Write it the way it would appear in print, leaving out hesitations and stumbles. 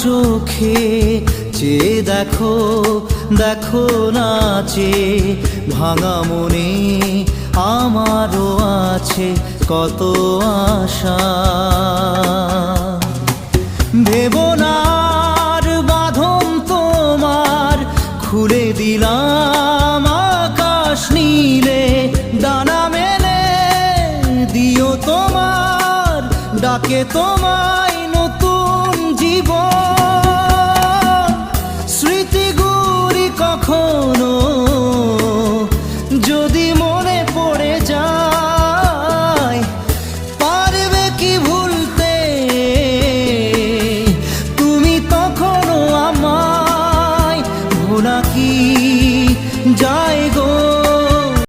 চোখে চেয়ে দেখো, দেখো নাচে ভাঙা মনে আমারও আছে কত আশা। ভেবো না আর বাঁধন তোমার, খুলে দিলাম আকাশ নীলে, ডানা মেলে দিও তোমার ডাকে তোমায় নতুন জীবন। স্মৃতিগুলি কখনো যদি মনে